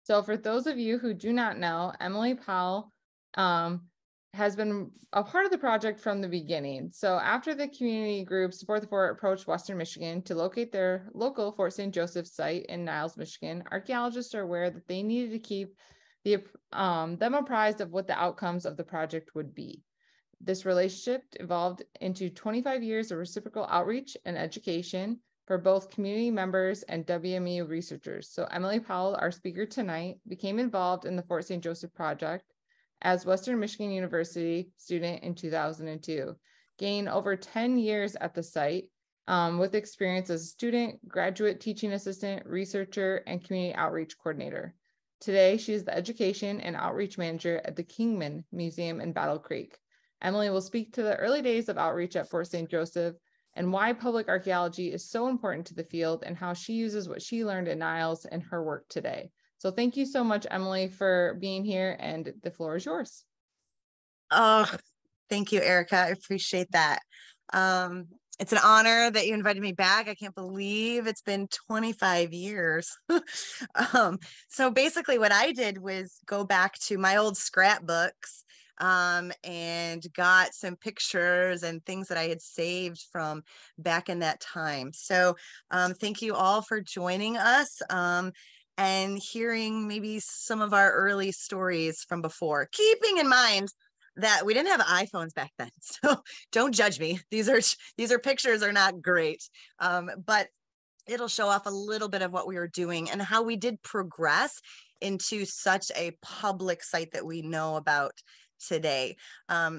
So for those of you who do not know, Emily Powell has been a part of the project from the beginning. So after the community group Support the Fort approached Western Michigan to locate their local Fort St. Joseph site in Niles, Michigan, archaeologists are aware that they needed to keep them apprised of what the outcomes of the project would be. This relationship evolved into 25 years of reciprocal outreach and education for both community members and WMU researchers. So Emily Powell, our speaker tonight, became involved in the Fort St. Joseph Project as Western Michigan University student in 2002, gained over 10 years at the site with experience as a student, graduate teaching assistant, researcher, and community outreach coordinator. Today, she is the education and outreach manager at the Kingman Museum in Battle Creek. Emily will speak to the early days of outreach at Fort St. Joseph and why public archaeology is so important to the field and how she uses what she learned at Niles in her work today. So thank you so much, Emily, for being here, and the floor is yours. Oh, thank you, Erica. I appreciate that. It's an honor that you invited me back. I can't believe it's been 25 years. So basically what I did was go back to my old scrapbooks and got some pictures and things that I had saved from back in that time. So thank you all for joining us. And hearing maybe some of our early stories from before, keeping in mind that we didn't have iPhones back then. So don't judge me. These are pictures are not great, but it'll show off a little bit of what we were doing and how we did progress into such a public site that we know about today.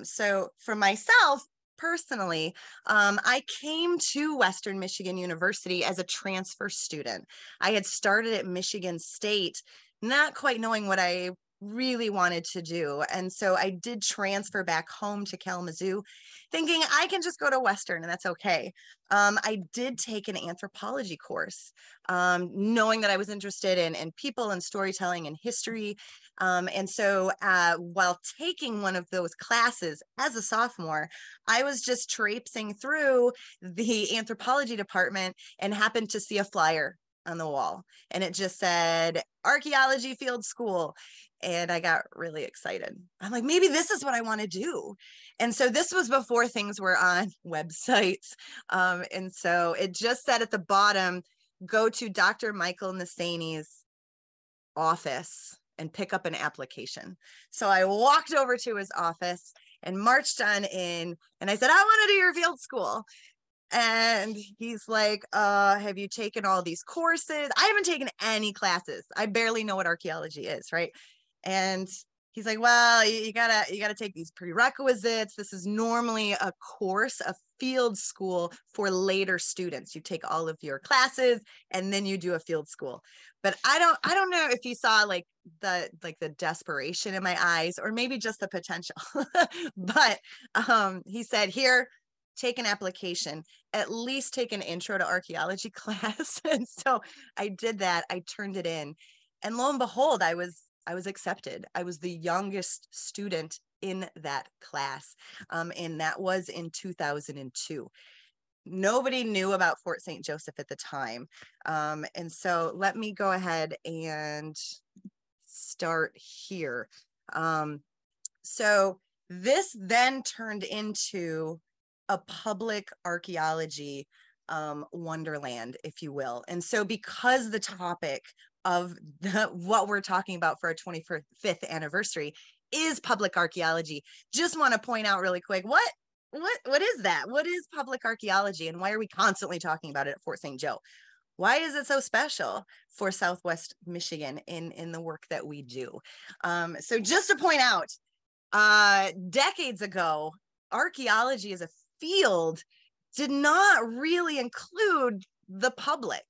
So for myself, personally, I came to Western Michigan University as a transfer student. I had started at Michigan State, not quite knowing what I really wanted to do. And so I did transfer back home to Kalamazoo, thinking I can just go to Western and that's okay. I did take an anthropology course, knowing that I was interested in people and storytelling and history. And so while taking one of those classes as a sophomore, I was just traipsing through the anthropology department and happened to see a flyer on the wall. And it just said, Archaeology Field School. And I got really excited. I'm like, maybe this is what I want to do. And so this was before things were on websites. And so it just said at the bottom, go to Dr. Michael Nassani's office and pick up an application. So I walked over to his office and marched on in, and I said, I want to do your field school. And he's like, have you taken all these courses? I haven't taken any classes. I barely know what archaeology is, right? And he's like, well, you gotta take these prerequisites. This is normally a course, a field school for later students. You take all of your classes and then you do a field school. But I don't know if you saw like the desperation in my eyes or maybe just the potential. But he said, here, take an application, at least take an intro to archaeology class. And so I did that. I turned it in, and lo and behold, I was accepted. I was the youngest student in that class. And that was in 2002. Nobody knew about Fort St. Joseph at the time. And so let me go ahead and start here. So this then turned into a public archaeology wonderland, if you will. And so because the topic of what we're talking about for our 25th anniversary is public archaeology, just want to point out really quick, what is that? What is public archaeology, and why are we constantly talking about it at Fort St. Joe? Why is it so special for Southwest Michigan in the work that we do? So just to point out, decades ago, archaeology as a field did not really include the public.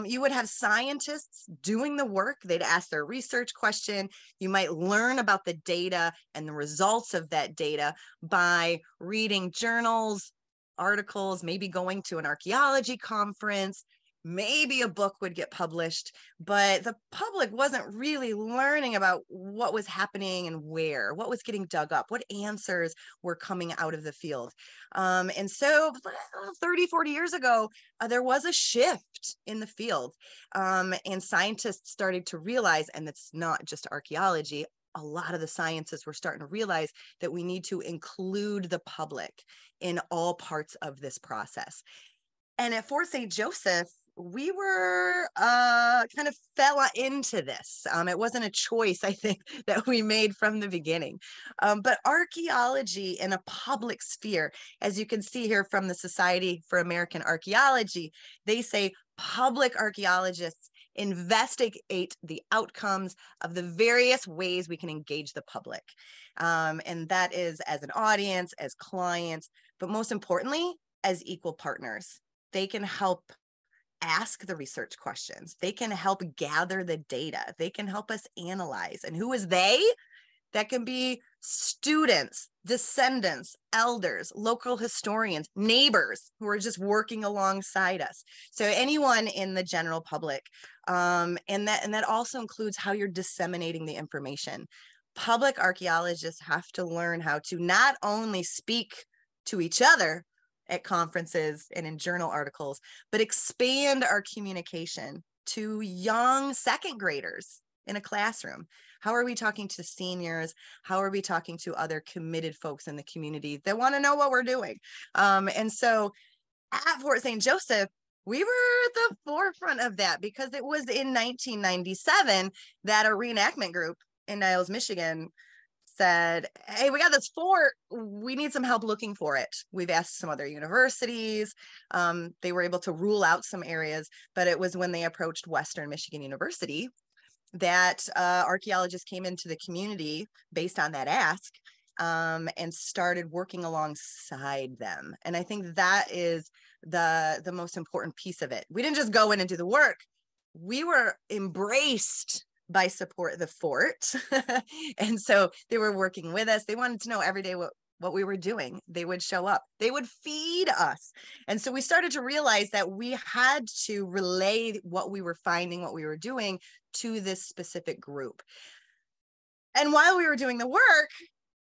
You would have scientists doing the work. They'd ask their research question. You might learn about the data and the results of that data by reading journals, articles, maybe going to an archaeology conference. maybe a book would get published, but the public wasn't really learning about what was happening and where, what was getting dug up, what answers were coming out of the field. And so 30, 40 years ago, there was a shift in the field, and scientists started to realize, and it's not just archaeology, a lot of the sciences were starting to realize that we need to include the public in all parts of this process. And at Fort St. Joseph, we were kind of fell into this. It wasn't a choice, I think, that we made from the beginning. But archaeology in a public sphere, as you can see here from the Society for American Archaeology, they say public archaeologists investigate the outcomes of the various ways we can engage the public. And that is as an audience, as clients, but most importantly, as equal partners. They can help ask the research questions. They can help gather the data. They can help us analyze. And who is they? That can be students, descendants, elders, local historians, neighbors who are just working alongside us. So anyone in the general public. And that also includes how you're disseminating the information. Public archaeologists have to learn how to not only speak to each other at conferences and in journal articles, but expand our communication to young second graders in a classroom. How are we talking to seniors? How are we talking to other committed folks in the community that want to know what we're doing? And so at Fort St. Joseph, we were at the forefront of that because it was in 1997 that a reenactment group in Niles, Michigan said, hey, we got this fort. We need some help looking for it. We've asked some other universities. They were able to rule out some areas, but it was when they approached Western Michigan University that archaeologists came into the community based on that ask and started working alongside them. And I think that is the most important piece of it. We didn't just go in and do the work. We were embraced by Support the Fort. And so they were working with us. They wanted to know every day what we were doing. They would show up. They would feed us. And so we started to realize that we had to relay what we were finding, what we were doing to this specific group. And while we were doing the work,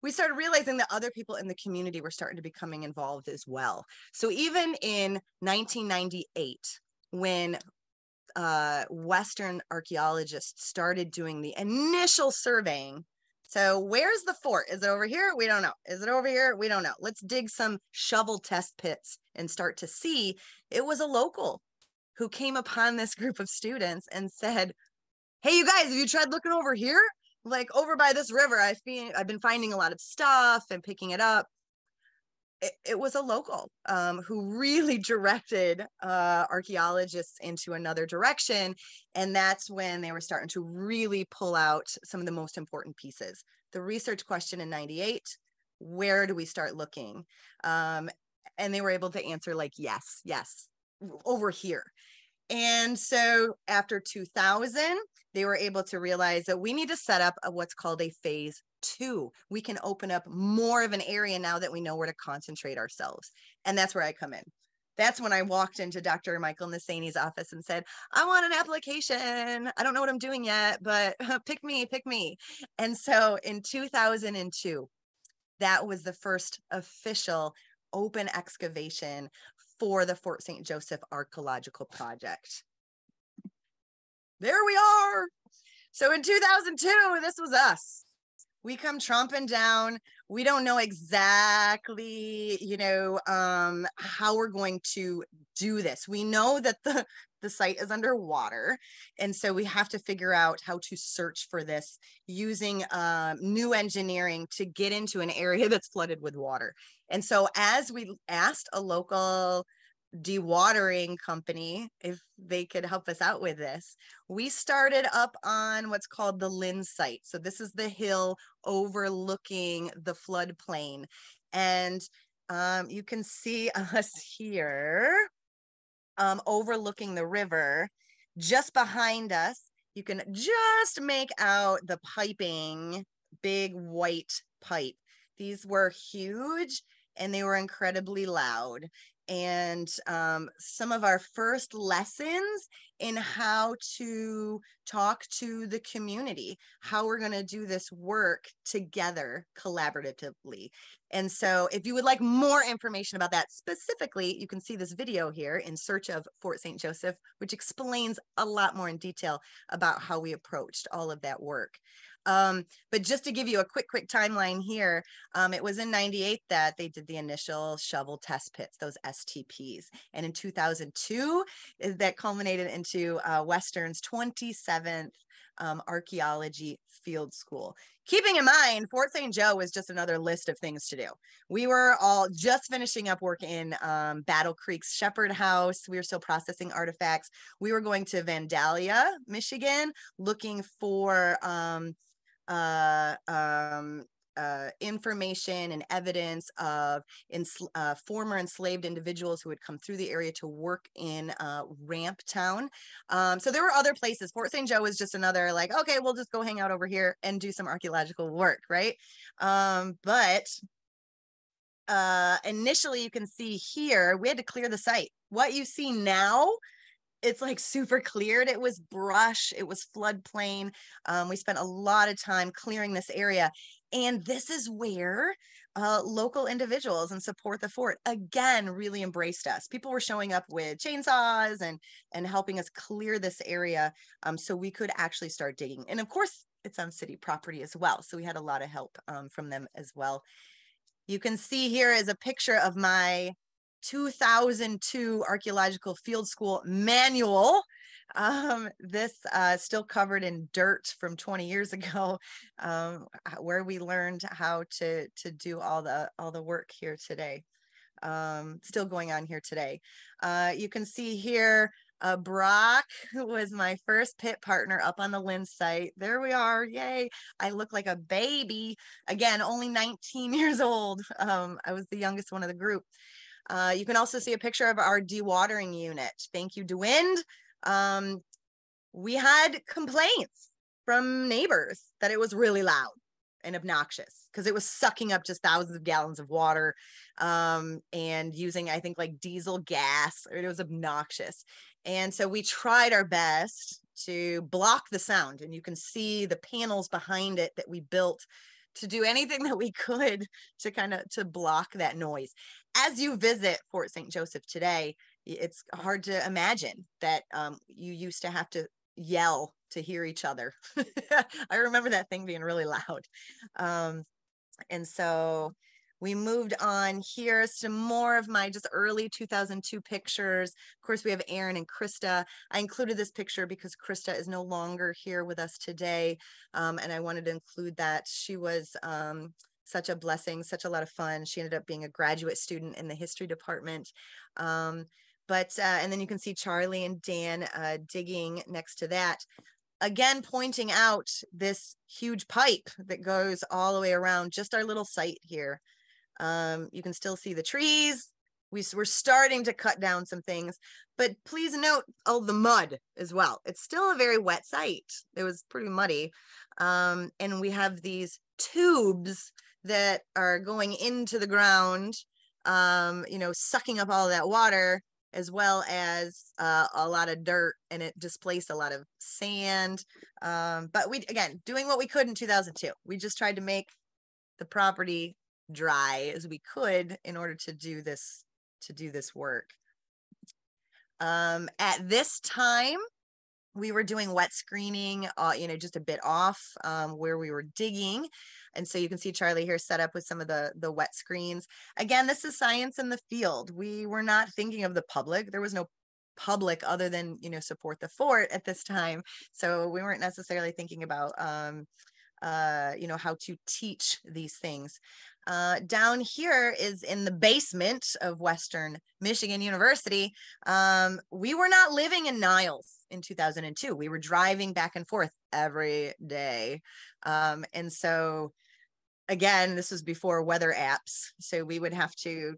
we started realizing that other people in the community were starting to becoming involved as well. So even in 1998, when Western archaeologists started doing the initial surveying. So where's the fort? Is it over here? We don't know. Is it over here? We don't know. Let's dig some shovel test pits and start to see. It was a local who came upon this group of students and said, hey, you guys, have you tried looking over here? Like over by this river, I've been finding a lot of stuff and picking it up. It was a local who really directed archaeologists into another direction. And that's when they were starting to really pull out some of the most important pieces. The research question in 98, where do we start looking? And they were able to answer like, yes, over here. And so after 2000, they were able to realize that we need to set up what's called a phase 2. We can open up more of an area now that we know where to concentrate ourselves. And that's where I come in. That's when I walked into Dr. Michael Nassani's office and said, I want an application. I don't know what I'm doing yet, but pick me. And so in 2002, that was the first official open excavation for the Fort St. Joseph Archaeological Project. There we are. So in 2002, this was us. We come tromping down. We don't know exactly, how we're going to do this. We know that the site is underwater. And so we have to figure out how to search for this using new engineering to get into an area that's flooded with water. And so as we asked a local dewatering company if they could help us out with this, we started up on what's called the Lynn site. So this is the hill overlooking the floodplain, and you can see us here overlooking the river. Just behind us, you can just make out the piping, big white pipe. These were huge and they were incredibly loud. and some of our first lessons in how to talk to the community, how we're going to do this work together collaboratively. And so if you would like more information about that specifically, you can see this video here, In Search of Fort St. Joseph, which explains a lot more in detail about how we approached all of that work. But just to give you a quick timeline here, it was in '98 that they did the initial shovel test pits, those STPs. And in 2002, that culminated into Western's 27th archaeology field school. Keeping in mind, Fort St. Joe was just another list of things to do. We were all just finishing up work in Battle Creek's Shepherd House. We were still processing artifacts. We were going to Vandalia, Michigan, looking for information and evidence of former enslaved individuals who had come through the area to work in Ramp Town. So there were other places. Fort St. Joe was just another, like, okay, we'll just go hang out over here and do some archaeological work, right? But initially, you can see here, we had to clear the site. What you see now, it's like super cleared. It was brush, it was floodplain. We spent a lot of time clearing this area. And this is where local individuals and Support the Fort, again, really embraced us. People were showing up with chainsaws and helping us clear this area so we could actually start digging. And of course, it's on city property as well. So we had a lot of help from them as well. You can see here is a picture of my 2002 Archaeological Field School manual. This still covered in dirt from 20 years ago, where we learned how to do all the work here today. Still going on here today. You can see here Brock, who was my first pit partner up on the Lynn site. There we are. Yay. I look like a baby. Again, only 19 years old. I was the youngest one of the group. You can also see a picture of our dewatering unit. Thank you, DeWind. We had complaints from neighbors that it was really loud and obnoxious because it was sucking up just thousands of gallons of water and using, I think, like diesel gas. It was obnoxious. And so we tried our best to block the sound. And you can see the panels behind it that we built to do anything that we could to block that noise. As you visit Fort St. Joseph today, it's hard to imagine that you used to have to yell to hear each other. I remember that thing being really loud. And so we moved on. Here, some more of my just early 2002 pictures. Of course, we have Aaron and Krista. I included this picture because Krista is no longer here with us today. And I wanted to include that. She was such a blessing, such a lot of fun. She ended up being a graduate student in the history department. And then you can see Charlie and Dan digging next to that. Again, pointing out this huge pipe that goes all the way around just our little site here. You can still see the trees. We're starting to cut down some things, but please note the mud as well. It's still a very wet site. It was pretty muddy. And we have these tubes that are going into the ground, sucking up all that water, as well as a lot of dirt, and it displaced a lot of sand. But we, again, doing what we could in 2002. We just tried to make the property dry as we could in order to do this work. At this time, we were doing wet screening, just a bit off where we were digging. And so you can see Charlie here set up with some of the wet screens. Again, this is science in the field. We were not thinking of the public. There was no public other than, Support the Fort at this time. So we weren't necessarily thinking about, how to teach these things. Down here is in the basement of Western Michigan University. We were not living in Niles in 2002. We were driving back and forth every day. And so, again, this was before weather apps. So we would have to,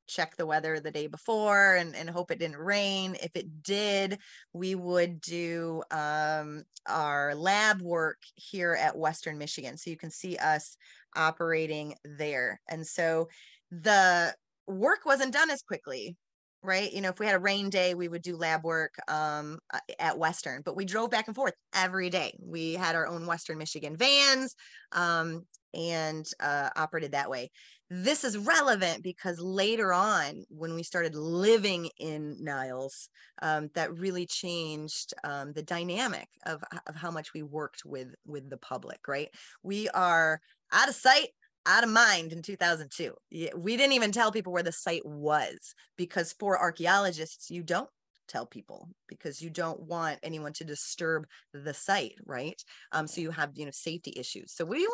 check the weather the day before and hope it didn't rain. If it did, we would do our lab work here at Western Michigan. So you can see us operating there. And so the work wasn't done as quickly right? You know, if we had a rain day, we would do lab work at Western, but we drove back and forth every day. We had our own Western Michigan vans and operated that way. This is relevant because later on, when we started living in Niles, that really changed the dynamic of how much we worked with the public, right? We are out of sight, out of mind in 2002. We didn't even tell people where the site was, because for archaeologists, you don't tell people because you don't want anyone to disturb the site, right? So you have, you know, safety issues. So we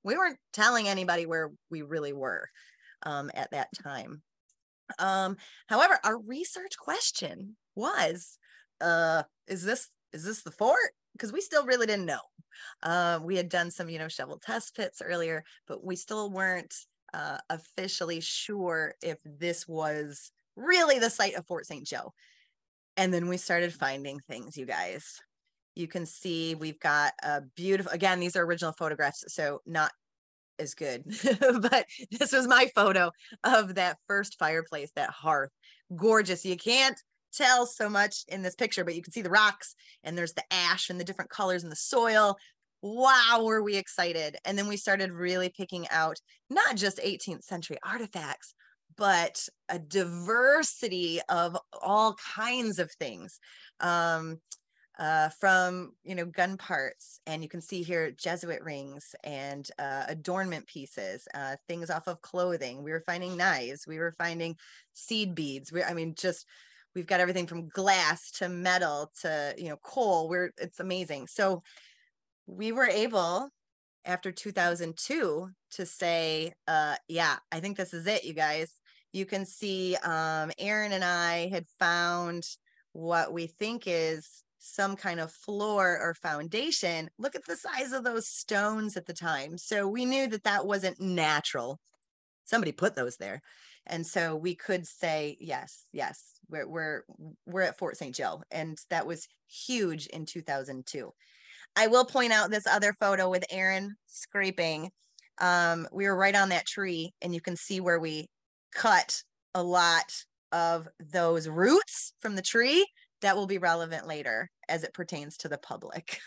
weren't telling anybody where we really were at that time. However, our research question was, is this the fort? Because we still really didn't know. We had done some, you know, shovel test pits earlier, but we still weren't officially sure if this was really the site of Fort St. Joe. And then we started finding things, you guys. You can see we've got a beautiful, again, these are original photographs, so not as good, but this was my photo of that first fireplace, that hearth. Gorgeous. You can't tell so much in this picture, but you can see the rocks and there's the ash and the different colors in the soil. Wow, were we excited. And then we started really picking out not just 18th century artifacts, but a diversity of all kinds of things. From, you know, gun parts, and you can see here Jesuit rings and adornment pieces, things off of clothing. We were finding knives, we were finding seed beads. We've got everything from glass to metal to, you know, coal. It's amazing. So we were able, after 2002, to say, yeah, I think this is it, you guys. You can see Aaron and I had found what we think is some kind of floor or foundation. Look at the size of those stones at the time. So we knew that that wasn't natural. Somebody put those there. And so we could say, yes, we're at Fort St. Joe. And that was huge in 2002. I will point out this other photo with Aaron scraping. We were right on that tree, and you can see where we cut a lot of those roots from the tree. That will be relevant later as it pertains to the public.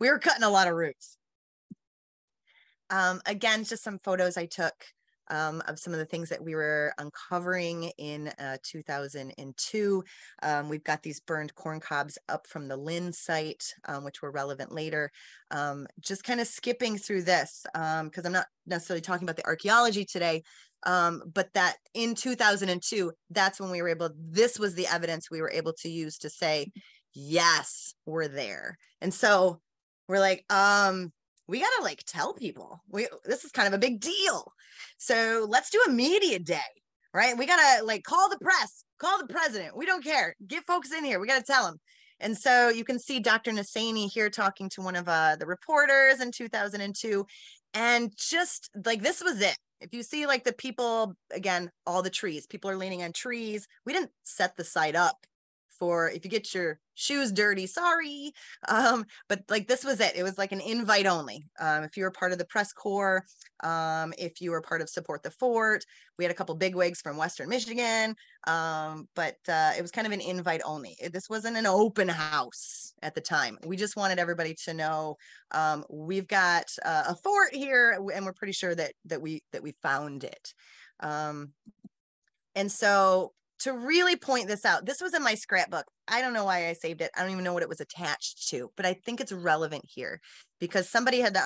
We were cutting a lot of roots. Again, just some photos I took of some of the things that we were uncovering in 2002. We've got these burned corn cobs up from the Lynn site, which were relevant later. Just kind of skipping through this, because I'm not necessarily talking about the archaeology today, but that in 2002, that's when we were able, this was the evidence we were able to use to say, yes, we're there. And so we're like, we got to like tell people this is kind of a big deal. So let's do a media day, right? We got to like call the press, call the president. We don't care. Get folks in here. We got to tell them. And so you can see Dr. Nassani here talking to one of the reporters in 2002. And just like, this was it. If you see like the people, again, all the trees, people are leaning on trees. We didn't set the site up for if you get your shoes dirty, sorry. But like this was it. It was like an invite only. If you were part of the press corps, if you were part of Support the Fort, we had a couple bigwigs from Western Michigan, but it was kind of an invite only. This wasn't an open house at the time. We just wanted everybody to know we've got a fort here, and we're pretty sure that we found it. And so to really point this out, this was in my scrapbook. I don't know why I saved it. I don't even know what it was attached to, but I think it's relevant here because somebody had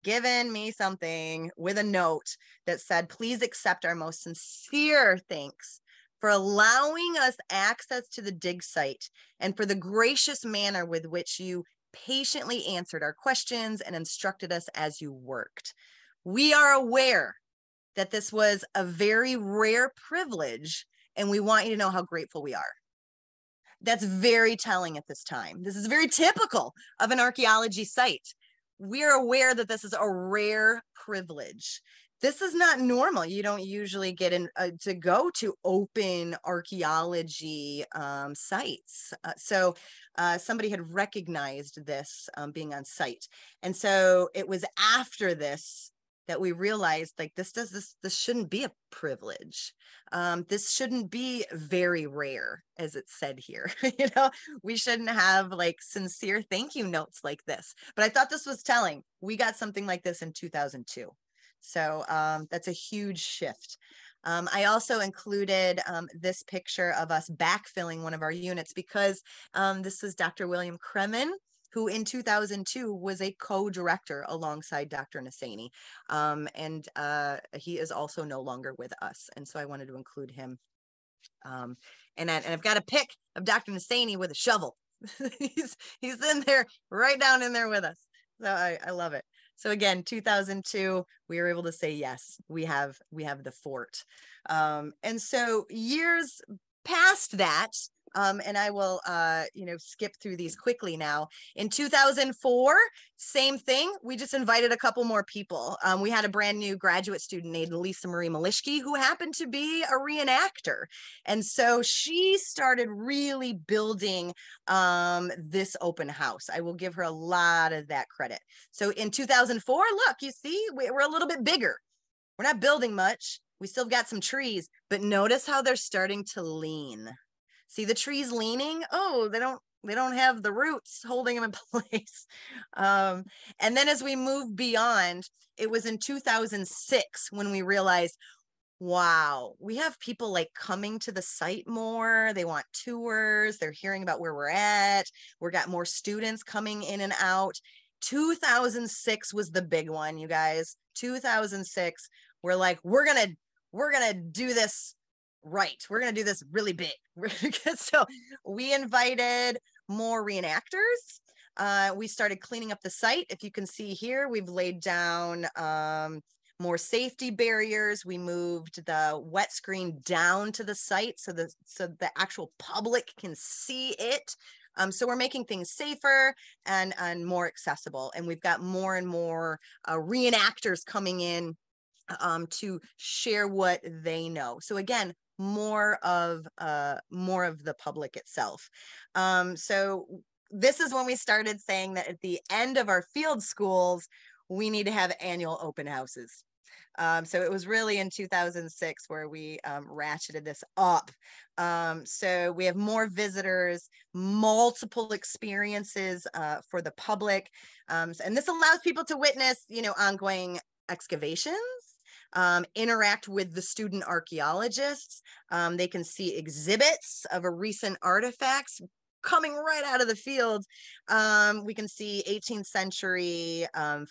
given me something with a note that said, please accept our most sincere thanks for allowing us access to the dig site and for the gracious manner with which you patiently answered our questions and instructed us as you worked. We are aware that this was a very rare privilege, and we want you to know how grateful we are. That's very telling at this time. This is very typical of an archaeology site. We are aware that this is a rare privilege. This is not normal. You don't usually get to go to open archaeology sites. So somebody had recognized this being on site. And so it was after this that we realized like this shouldn't be a privilege. This shouldn't be very rare, as it's said here. You know, we shouldn't have like sincere thank you notes like this. But I thought this was telling. We got something like this in 2002. So that's a huge shift. I also included this picture of us backfilling one of our units because this was Dr. William Kremen, who in 2002 was a co-director alongside Dr. Nassani. And he is also no longer with us. And so I wanted to include him. And I've got a pic of Dr. Nassani with a shovel. he's in there, right down in there with us. So I love it. So again, 2002, we were able to say, yes, we have the fort. And so years past that, and I will, skip through these quickly now. In 2004, same thing. We just invited a couple more people. We had a brand new graduate student named Lisa Marie Malishki, who happened to be a reenactor. And so she started really building this open house. I will give her a lot of that credit. So in 2004, look, you see, we're a little bit bigger. We're not building much. We still got some trees, but notice how they're starting to lean. See the trees leaning? Oh, they don't have the roots holding them in place. And then as we move beyond, it was in 2006 when we realized, wow, we have people like coming to the site more. They want tours. They're hearing about where we're at. We got more students coming in and out. 2006 was the big one, you guys. 2006, we're like, we're gonna do this right. We're going to do this really big. So we invited more reenactors. We started cleaning up the site. If you can see here, we've laid down more safety barriers. We moved the wet screen down to the site so the actual public can see it. So we're making things safer and more accessible. And we've got more and more reenactors coming in to share what they know. So again, more of the public itself. So this is when we started saying that at the end of our field schools, we need to have annual open houses. So it was really in 2006 where we ratcheted this up. So we have more visitors, multiple experiences for the public. And this allows people to witness, ongoing excavations, interact with the student archaeologists. They can see exhibits of a recent artifacts coming right out of the field. We can see 18th century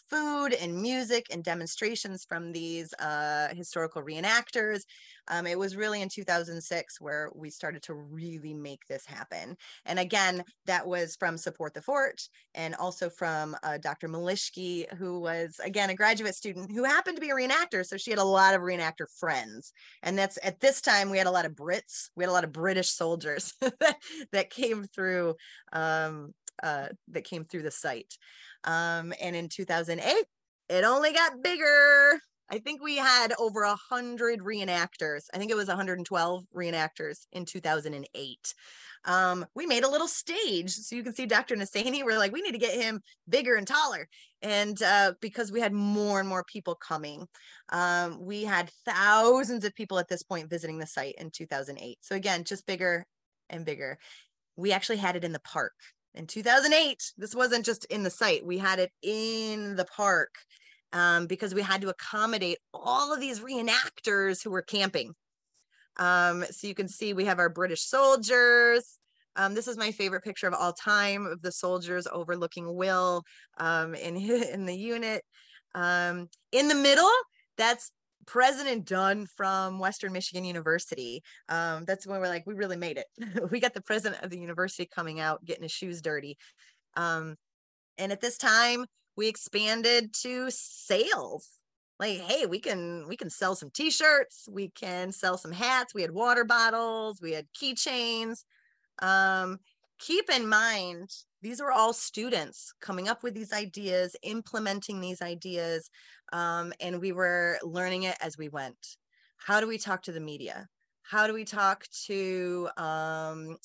food and music and demonstrations from these historical reenactors. It was really in 2006 where we started to really make this happen. And again, that was from Support the Fort and also from Dr. Malishki, who was, again, a graduate student who happened to be a reenactor. So she had a lot of reenactor friends. And that's, at this time, we had a lot of Brits. We had a lot of British soldiers that came through the site. And in 2008, it only got bigger. I think we had over 100 reenactors. I think it was 112 reenactors in 2008. We made a little stage so you can see Dr. Nassani. We're like, we need to get him bigger and taller. And because we had more and more people coming, we had thousands of people at this point visiting the site in 2008. So again, just bigger and bigger. We actually had it in the park in 2008. This wasn't just in the site. We had it in the park because we had to accommodate all of these reenactors who were camping. So you can see we have our British soldiers. This is my favorite picture of all time of the soldiers overlooking Will in the unit. In the middle, that's President Dunn from Western Michigan University. That's when we're like, we really made it. We got the president of the university coming out, getting his shoes dirty. And at this time, we expanded to sales. Like, hey, we can sell some t-shirts, we can sell some hats, we had water bottles, we had keychains. Keep in mind, these were all students coming up with these ideas, implementing these ideas, and we were learning it as we went. How do we talk to the media? How do we talk to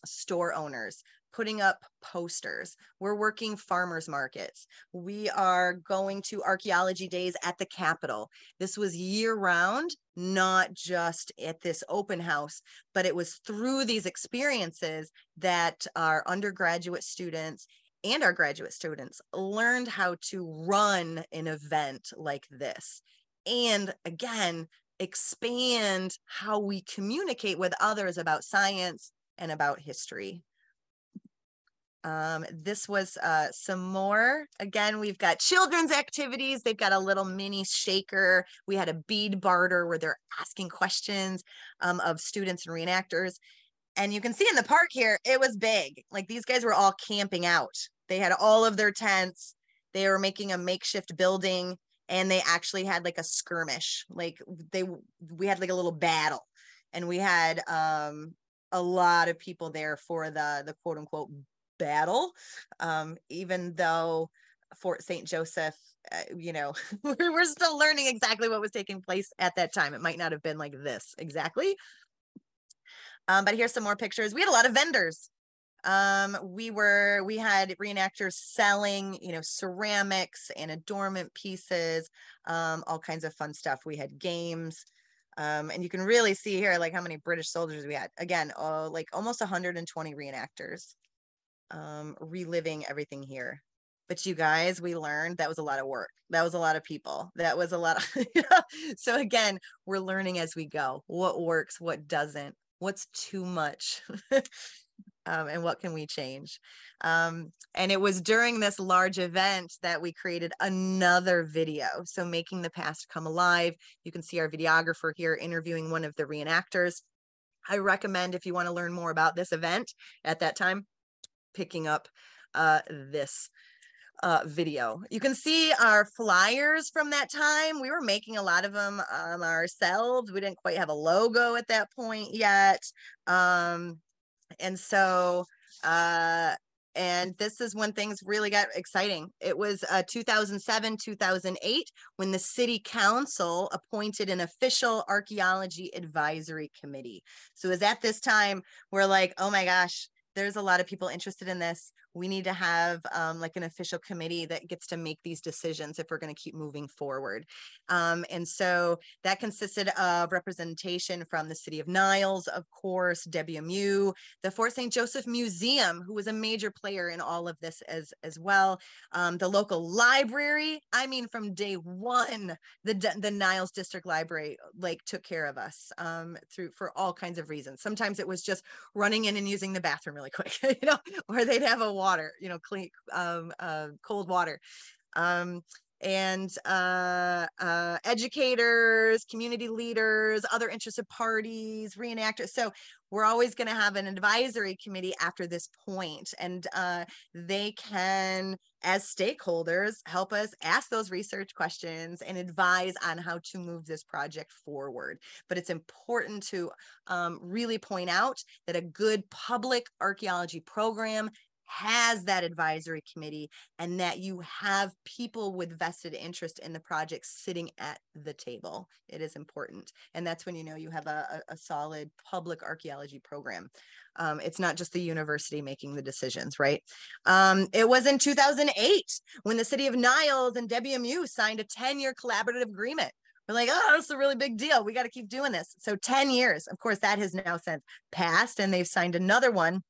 store owners, putting up posters. We're working farmers markets. We are going to archaeology days at the Capitol. This was year round, not just at this open house, but it was through these experiences that our undergraduate students and our graduate students learned how to run an event like this. And again, expand how we communicate with others about science and about history. This was some more. Again, we've got children's activities. They've got a little mini shaker. We had a bead barter where they're asking questions of students and reenactors. And you can see in the park here, it was big. Like these guys were all camping out. They had all of their tents. They were making a makeshift building, and they actually had like a skirmish. Like we had like a little battle, and we had a lot of people there for the quote unquote battle, even though Fort St. Joseph, you know, we're still learning exactly what was taking place at that time. It might not have been like this exactly. But here's some more pictures. We had a lot of vendors. We had reenactors selling, you know, ceramics and adornment pieces, all kinds of fun stuff. We had games. And you can really see here, like how many British soldiers we had. Again, like almost 120 reenactors. Reliving everything here. But you guys, we learned that was a lot of work. That was a lot of people. That was a lot of, so again, we're learning as we go, what works, what doesn't, what's too much, and what can we change. And it was during this large event that we created another video. So making the past come alive. You can see our videographer here interviewing one of the reenactors. I recommend, if you want to learn more about this event at that time, picking up this video. You can see our flyers from that time. We were making a lot of them ourselves. We didn't quite have a logo at that point yet. And so, and this is when things really got exciting. It was 2007, 2008, when the city council appointed an official archaeology advisory committee. So it was at this time we're like, oh my gosh, there's a lot of people interested in this. We need to have like an official committee that gets to make these decisions if we're going to keep moving forward. And so that consisted of representation from the city of Niles, of course, WMU, the Fort St. Joseph Museum, who was a major player in all of this as well. The local library, I mean, from day one, the Niles District Library like took care of us for all kinds of reasons. Sometimes it was just running in and using the bathroom really quick, you know, or they'd have a water, you know, clean, cold water. And educators, community leaders, other interested parties, reenactors. So we're always going to have an advisory committee after this point, and they can, as stakeholders, help us ask those research questions and advise on how to move this project forward. But it's important to really point out that a good public archaeology program has that advisory committee, and that you have people with vested interest in the project sitting at the table. It is important. And that's when you know you have a solid public archaeology program. It's not just the university making the decisions, right? It was in 2008 when the city of Niles and WMU signed a 10-year collaborative agreement. We're like, oh, that's a really big deal. We got to keep doing this. So 10 years, of course, that has now since passed, and they've signed another one.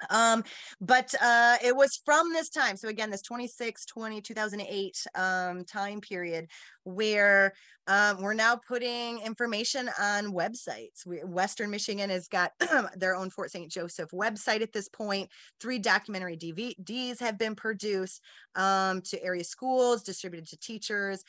But it was from this time, so again, this 2008 time period, where we're now putting information on websites. Western Michigan has got their own Fort St. Joseph website at this point. 3 documentary DVDs have been produced to area schools, distributed to teachers,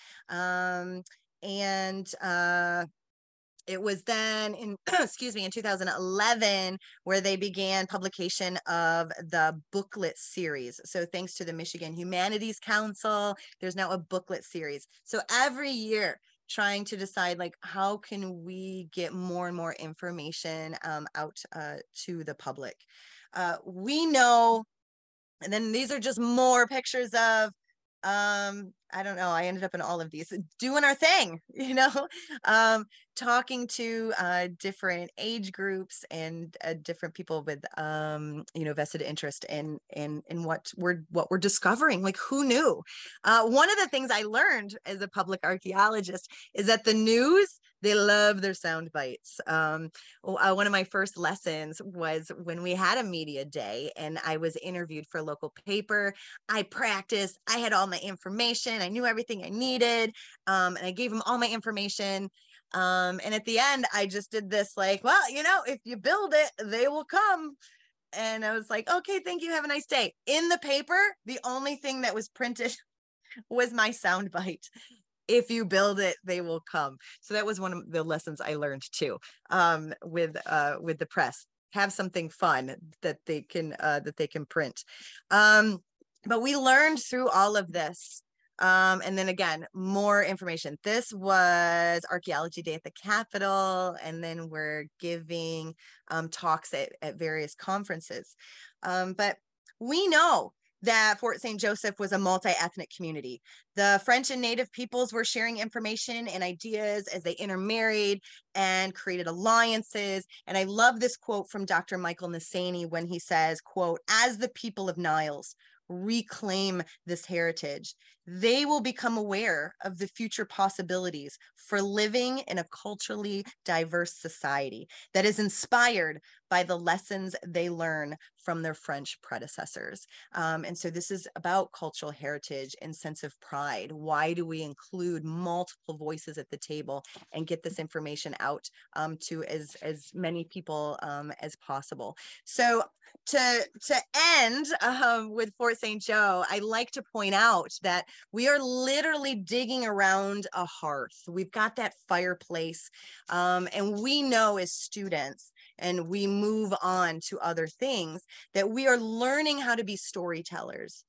it was then in, excuse me, in 2011 where they began publication of the booklet series. So thanks to the Michigan Humanities Council, there's now a booklet series. So every year trying to decide, like, how can we get more and more information out to the public. We know, and then these are just more pictures of, I don't know, I ended up in all of these, doing our thing, you know. talking to different age groups and different people with vested interest in what we're discovering. Like, who knew? One of the things I learned as a public archaeologist is that the news, they love their sound bites. One of my first lessons was when we had a media day and I was interviewed for a local paper. I practiced, I had all my information, I knew everything I needed, and I gave them all my information. And at the end, I just did this like, well, if you build it, they will come. And I was like, okay, thank you. Have a nice day. In the paper, the only thing that was printed was my sound bite. If you build it, they will come. So that was one of the lessons I learned too, with the press. Have something fun that they can print. But we learned through all of this. And then again, more information. This was Archaeology Day at the Capitol, and then we're giving talks at various conferences. But we know that Fort St. Joseph was a multi-ethnic community. The French and Native peoples were sharing information and ideas as they intermarried and created alliances. And I love this quote from Dr. Michael Nassani when he says, quote, "As the people of Niles reclaim this heritage, they will become aware of the future possibilities for living in a culturally diverse society that is inspired by the lessons they learn from their French predecessors." And so this is about cultural heritage and sense of pride. Why do we include multiple voices at the table and get this information out to as many people as possible? So to end with Fort St. Joe, I like to point out that we are literally digging around a hearth. We've got that fireplace, and we know as students, and we move on to other things, that we are learning how to be storytellers,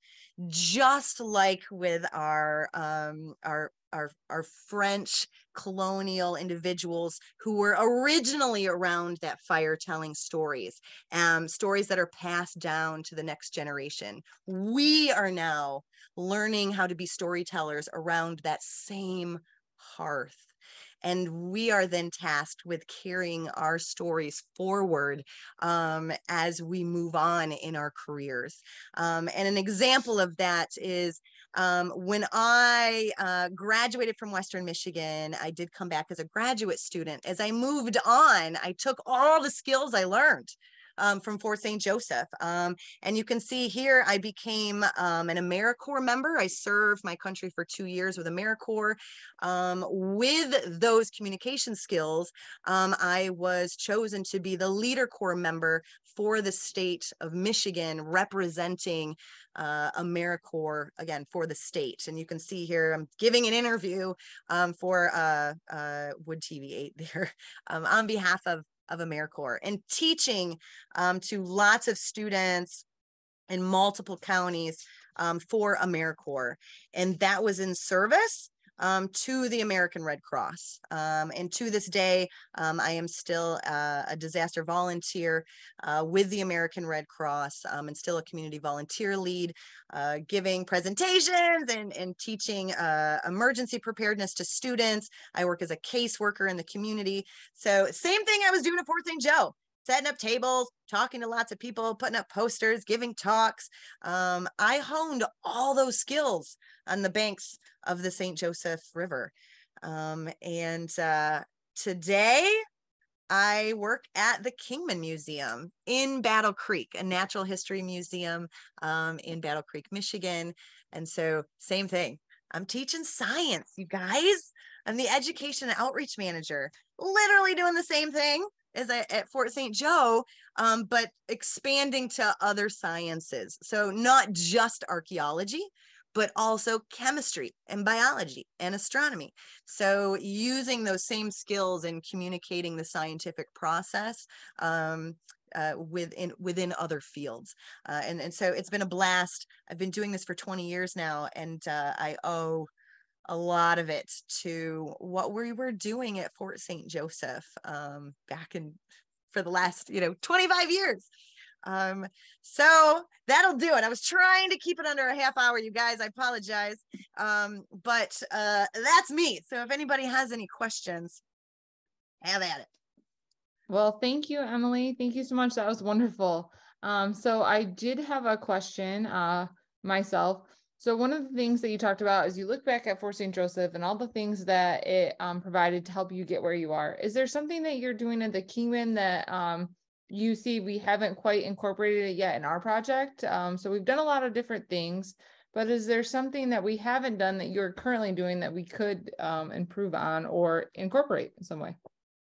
just like with our French colonial individuals who were originally around that fire, telling stories, stories that are passed down to the next generation. We are now learning how to be storytellers around that same hearth. And we are then tasked with carrying our stories forward as we move on in our careers. And an example of that is when I graduated from Western Michigan. I did come back as a graduate student. As I moved on, I took all the skills I learned from Fort St. Joseph. And you can see here, I became an AmeriCorps member. I served my country for 2 years with AmeriCorps. With those communication skills, I was chosen to be the Leader Corps member for the state of Michigan, representing AmeriCorps, again, for the state. And you can see here, I'm giving an interview for Wood TV 8 there on behalf of AmeriCorps, and teaching to lots of students in multiple counties for AmeriCorps. And that was in service to the American Red Cross. And to this day, I am still a disaster volunteer with the American Red Cross, and still a community volunteer lead, giving presentations and teaching emergency preparedness to students. I work as a caseworker in the community. So same thing I was doing at Fort St. Joe, setting up tables, talking to lots of people, putting up posters, giving talks. I honed all those skills on the banks of the St. Joseph River. And today I work at the Kingman Museum in Battle Creek, a natural history museum in Battle Creek, Michigan. And so same thing. I'm teaching science, you guys. I'm the education and outreach manager, literally doing the same thing as at Fort St. Joe, but expanding to other sciences. So not just archaeology, but also chemistry and biology and astronomy. So using those same skills in communicating the scientific process within other fields. And so it's been a blast. I've been doing this for 20 years now, and I owe a lot of it to what we were doing at Fort St. Joseph back in for the last 25 years. So that'll do it. I was trying to keep it under a half hour, you guys. I apologize. But that's me. So if anybody has any questions. have at it. Well, thank you, Emily. Thank you so much. That was wonderful. So I did have a question myself. So one of the things that you talked about is you look back at Fort St. Joseph and all the things that it provided to help you get where you are. Is there something that you're doing at the Kingman that you see we haven't quite incorporated it yet in our project? So we've done a lot of different things, but is there something that we haven't done that you're currently doing that we could improve on or incorporate in some way?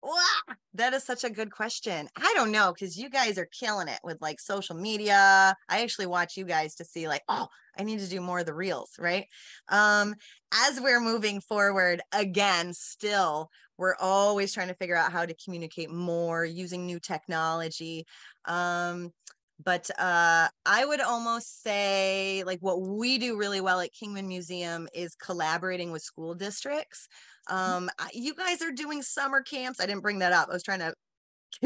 Wow, that is such a good question. I don't know, because you guys are killing it with like social media. I actually watch you guys to see like, oh, I need to do more of the reels, right? As we're moving forward, again, still, we're always trying to figure out how to communicate more using new technology. But I would almost say like what we do really well at Kingman Museum is collaborating with school districts. You guys are doing summer camps. I didn't bring that up. I was trying to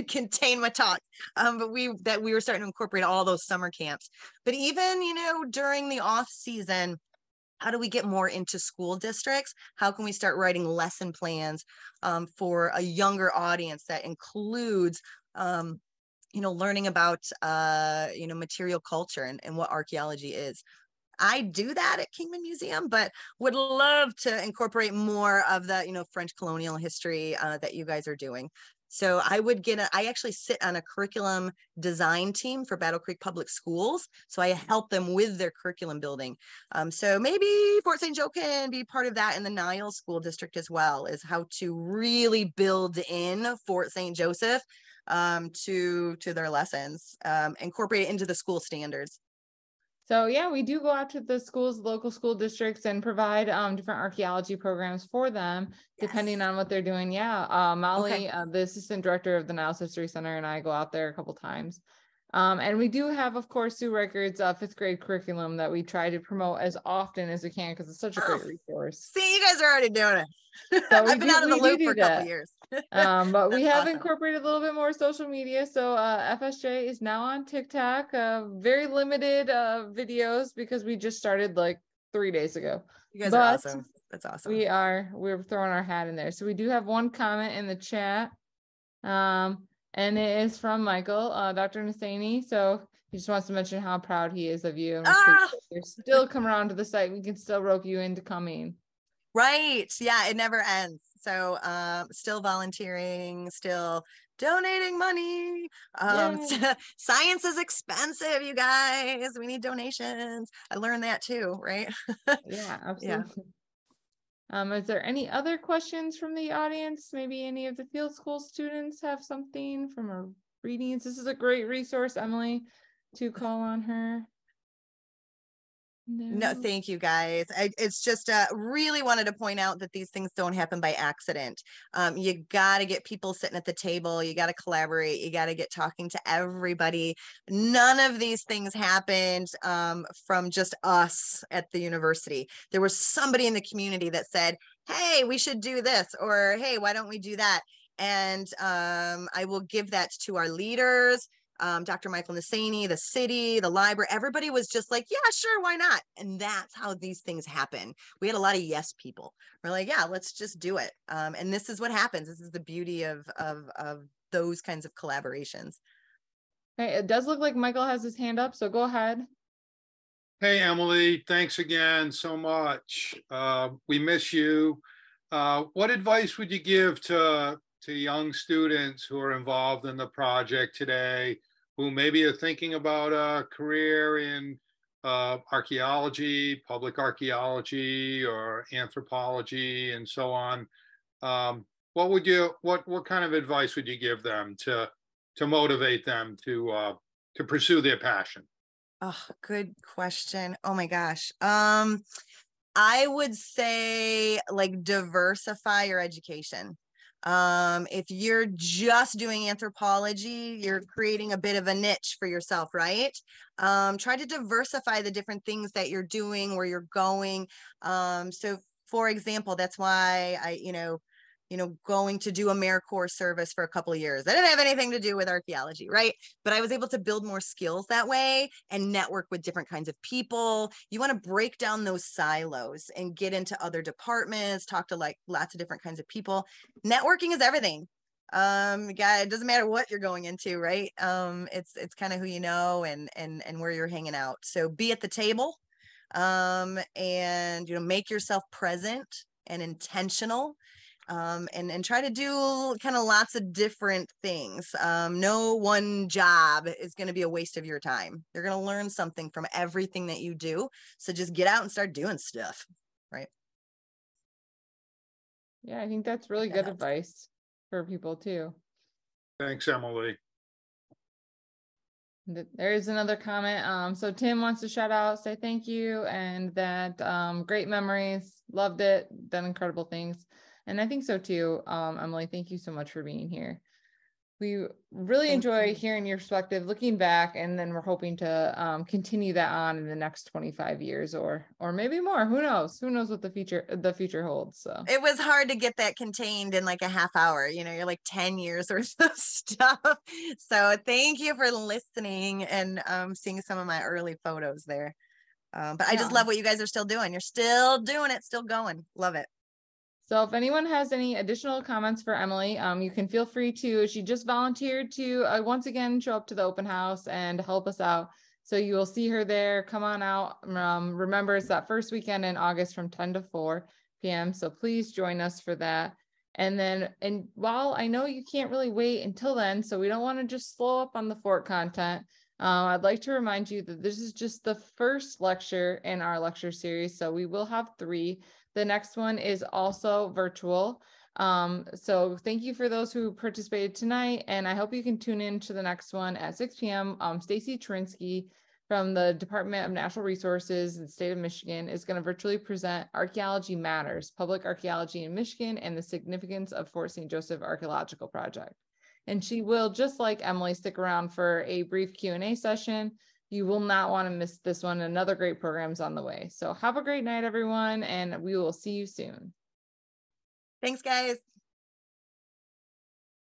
contain my talk. But we were starting to incorporate all those summer camps. But even, during the off season, how do we get more into school districts? How can we start writing lesson plans for a younger audience that includes learning about material culture and what archaeology is? I do that at Kingman Museum, but would love to incorporate more of the, French colonial history that you guys are doing. So I actually sit on a curriculum design team for Battle Creek Public Schools. So I help them with their curriculum building. So maybe Fort St. Joe can be part of that in the Niles School District as well, is how to really build in Fort St. Joseph to their lessons, incorporate it into the school standards. So yeah, we do go out to the schools, local school districts, and provide different archaeology programs for them, depending on what they're doing. Yeah, Molly, the assistant director of the Niles History Center, and I go out there a couple times. And we do have, of course, Sue Reichard's fifth grade curriculum that we try to promote as often as we can because it's such a great resource. See, you guys are already doing it. So I've been out of the loop for a couple years. But we have incorporated a little bit more social media. So FSJ is now on TikTok, very limited videos because we just started like 3 days ago. You guys are awesome. That's awesome. We're throwing our hat in there. So we do have one comment in the chat. And it is from Michael, Dr. Nassani. So he just wants to mention how proud he is of you. And you're still come around to the site. We can still rope you into coming. Right. Yeah, it never ends. So still volunteering, still donating money. Science is expensive, you guys. We need donations. I learned that too, right? Yeah, absolutely. Yeah. Is there any other questions from the audience? Maybe any of the field school students have something from our readings? This is a great resource, Emily, to call on her. No, thank you guys. It's just really wanted to point out that these things don't happen by accident. You got to get people sitting at the table. You got to collaborate. You got to get talking to everybody. None of these things happened from just us at the university. There was somebody in the community that said, hey, we should do this, or hey, why don't we do that? And I will give that to our leaders. Dr. Michael Nassani, the city, the library, everybody was just like, yeah, sure, why not? And that's how these things happen. We had a lot of yes people. We're like, yeah, let's just do it. And this is what happens. This is the beauty of those kinds of collaborations. Okay, it does look like Michael has his hand up, so go ahead. Hey, Emily, thanks again so much. We miss you. What advice would you give to young students who are involved in the project today, who maybe are thinking about a career in archaeology, public archaeology, or anthropology, and so on? What kind of advice would you give them to motivate them to pursue their passion? Oh, good question. Oh my gosh. I would say like diversify your education. If you're just doing anthropology, you're creating a bit of a niche for yourself, right? Try to diversify the different things that you're doing, where you're going. So for example, that's why I, going to do AmeriCorps service for a couple of years. That didn't have anything to do with archaeology, right? But I was able to build more skills that way and network with different kinds of people. You want to break down those silos and get into other departments, talk to like lots of different kinds of people. Networking is everything. it doesn't matter what you're going into, right? It's kind of who you know and where you're hanging out. So be at the table, and make yourself present and intentional, and try to do kind of lots of different things. No one job is going to be a waste of your time. You're going to learn something from everything that you do. So just get out and start doing stuff, right? Yeah, I think that's really good advice for people too. Thanks, Emily. There is another comment. So Tim wants to shout out, say thank you, and that great memories, loved it, done incredible things. And I think so too. Emily, thank you so much for being here. We really enjoy hearing your perspective, looking back, and then we're hoping to continue that on in the next 25 years or maybe more. Who knows? Who knows what the future holds? So it was hard to get that contained in like a half hour. You're like 10 years worth of stuff. So thank you for listening and seeing some of my early photos there. But I just love what you guys are still doing. You're still doing it, still going. Love it. So if anyone has any additional comments for Emily, you can feel free to. She just volunteered to once again show up to the open house and help us out. So you will see her there. Come on out. Remember, it's that first weekend in August from 10 to 4 p.m. So please join us for that. And while I know you can't really wait until then, so we don't want to just slow up on the fort content, I'd like to remind you that this is just the first lecture in our lecture series. So we will have 3. The next one is also virtual. So thank you for those who participated tonight, and I hope you can tune in to the next one at 6 p.m. Stacy Trinsky from the Department of Natural Resources in the state of Michigan is going to virtually present Archaeology Matters, Public Archaeology in Michigan and the Significance of Fort St. Joseph Archaeological Project. And she will, just like Emily, stick around for a brief Q&A session. You will not want to miss this one. Another great program's on the way. So have a great night, everyone, and we will see you soon. Thanks, guys.